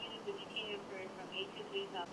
units if you can from 8 to 3,000.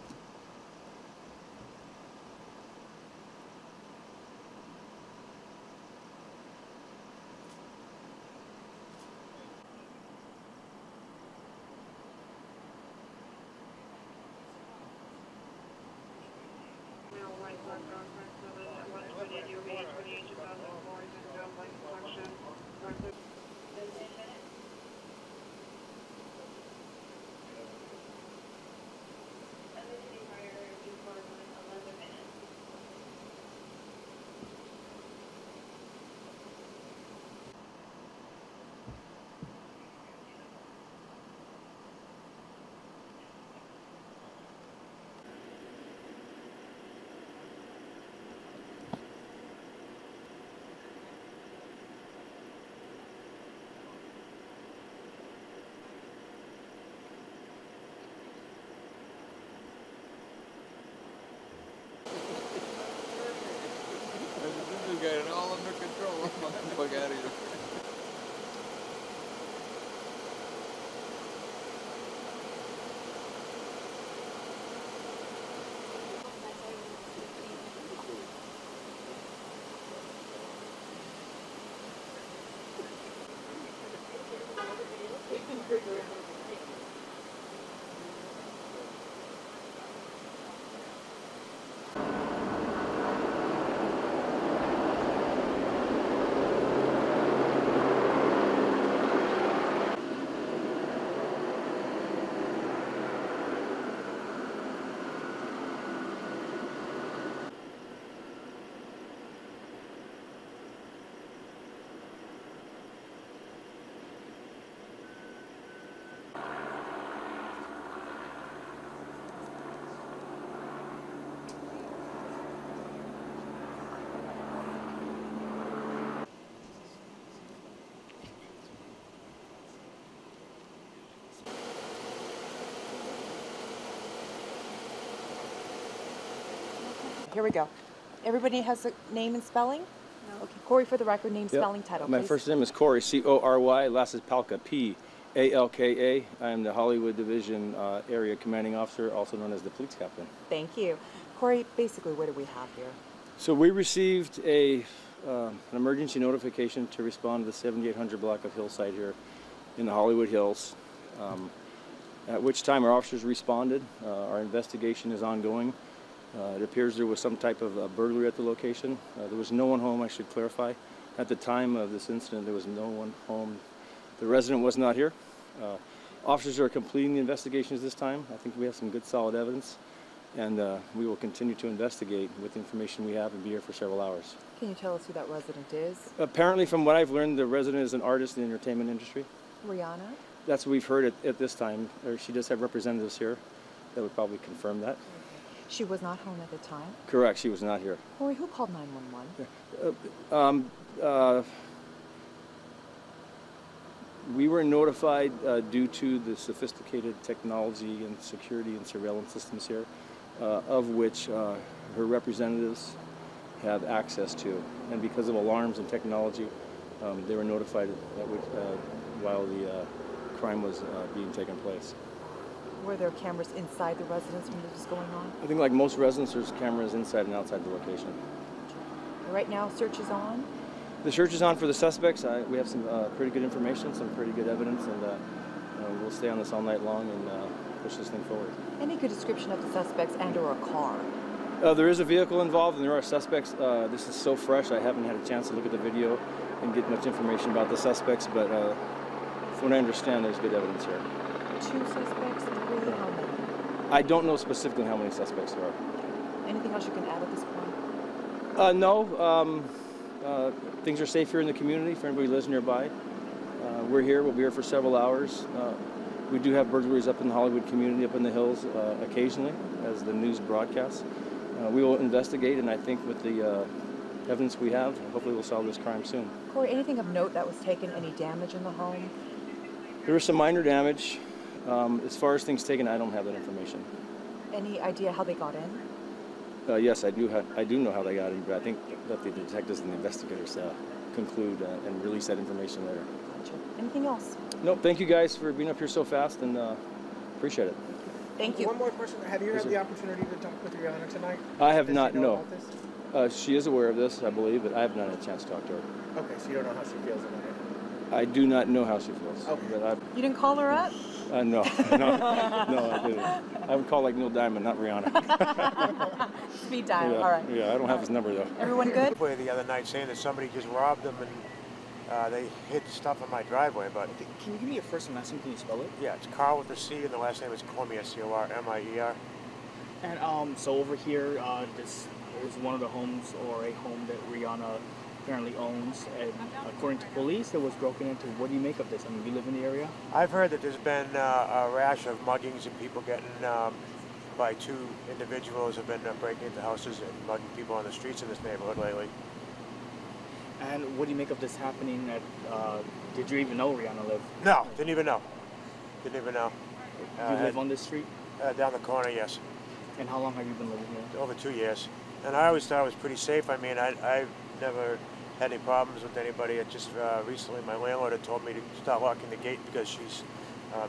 Got it all under control. Fuck out of here. Here we go. Everybody has a name and spelling? No. Okay, Cory, for the record, name, spelling, title, My please. first name is Cory, C-O-R-Y. Last is Palka, P-A-L-K-A. I am the Hollywood Division Area Commanding Officer, also known as the Police Captain. Thank you. Cory, basically, what do we have here? So we received an emergency notification to respond to the 7800 block of Hillside here in the Hollywood Hills, at which time our officers responded. Our investigation is ongoing. It appears there was some type of burglary at the location. There was no one home, I should clarify. At the time of this incident, there was no one home. The resident was not here. Officers are completing the investigations this time. I think we have some good solid evidence, and we will continue to investigate with the information we have and be here for several hours. Can you tell us who that resident is? Apparently, from what I've learned, the resident is an artist in the entertainment industry. Rihanna? That's what we've heard at this time. She does have representatives here that would probably confirm that. She was not home at the time? Correct, she was not here. Cory, who called 911? We were notified due to the sophisticated technology and security and surveillance systems here, of which her representatives have access to. And because of alarms and technology, they were notified while the crime was being taken place. Were there cameras inside the residence when this was going on? I think like most residents, there's cameras inside and outside the location. Right now, search is on? The search is on for the suspects. We have some pretty good information, some pretty good evidence, and we'll stay on this all night long and push this thing forward. Any good description of the suspects and or a car? There is a vehicle involved and there are suspects. This is so fresh, I haven't had a chance to look at the video and get much information about the suspects, but from what I understand, there's good evidence here. 2 suspects, 3, how many? I don't know specifically how many suspects there are. Anything else you can add at this point? No. Things are safe here in the community for anybody who lives nearby. We're here. We'll be here for several hours. We do have burglaries up in the Hollywood community, up in the hills, occasionally, as the news broadcasts. We will investigate, and I think with the evidence we have, hopefully we'll solve this crime soon. Cory, anything of note that was taken? Any damage in the home? There was some minor damage. As far as things taken, I don't have that information. Any idea how they got in? Yes, I do know how they got in, but I think that the detectives and the investigators conclude and release that information later. Gotcha. Anything else? No, thank you guys for being up here so fast, and Appreciate it. Thank you. One more question. Have you Yes, had sir. the opportunity to talk with Rihanna tonight? I have Does not, she know no. about this? She is aware of this, I believe, but I have not had a chance to talk to her. Okay, so you don't know how she feels about it. I do not know how she feels. Okay. But You didn't call her up? no, no, I didn't. I would call like Neil Diamond, not Rihanna. Speed dial. Yeah, All right. yeah, I don't have his number though. Everyone good? The other night saying that somebody just robbed them and they hid stuff in my driveway, but Can you give me your first and last name? Can you spell it? yeah, it's Carl with a C and the last name is Cormier, C-O-R-M-I-E-R. And so over here, this is one of the homes or a home that Rihanna apparently owns. And according to police, it was broken into. What do you make of this? I mean, you live in the area? I've heard that there's been a rash of muggings and people getting, by two individuals have been breaking into houses and mugging people on the streets in this neighborhood lately. And what do you make of this happening? Did you even know Rihanna lived? No, didn't even know. Didn't even know. You live on this street? Down the corner, yes. And how long have you been living here? Over 2 years. And I always thought it was pretty safe. I mean, I've never had any problems with anybody. It just recently my landlord had told me to start locking the gate because she's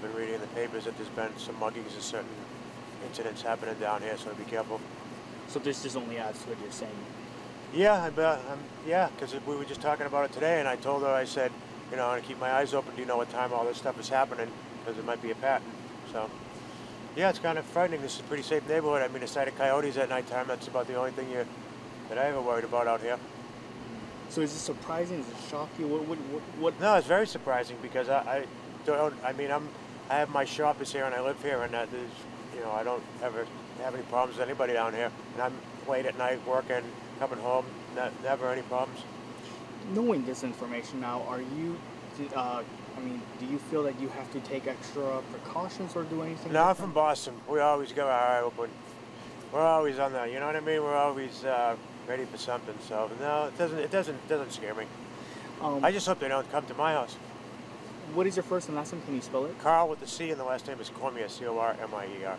been reading in the papers that there's been some muggings and certain incidents happening down here, so be careful. So this just only adds to what you're saying? Yeah, yeah, because we were just talking about it today, and I told her, I said, you know, I want to keep my eyes open. Do you know what time all this stuff is happening? Because it might be a pattern. So, yeah, it's kind of frightening. This is a pretty safe neighborhood. I mean, aside of coyotes at nighttime, that's about the only thing that I ever worried about out here. So is it surprising? Does it shock you? What? No, it's very surprising because I don't. I mean, I have my shop is here and I live here, and there's, you know, I don't ever have any problems with anybody down here. And I'm late at night working, coming home, never any problems. Knowing this information now, are you? I mean, do you feel that you have to take extra precautions or do anything? No, I'm from Boston. We always go our eye open. We're always on the, you know what I mean? We're always ready for something. So no, it doesn't scare me. I just hope they don't come to my house. What is your first and last name? Can you spell it? Carl with the C and the last name is Cormier, C-O-R-M-I-E-R.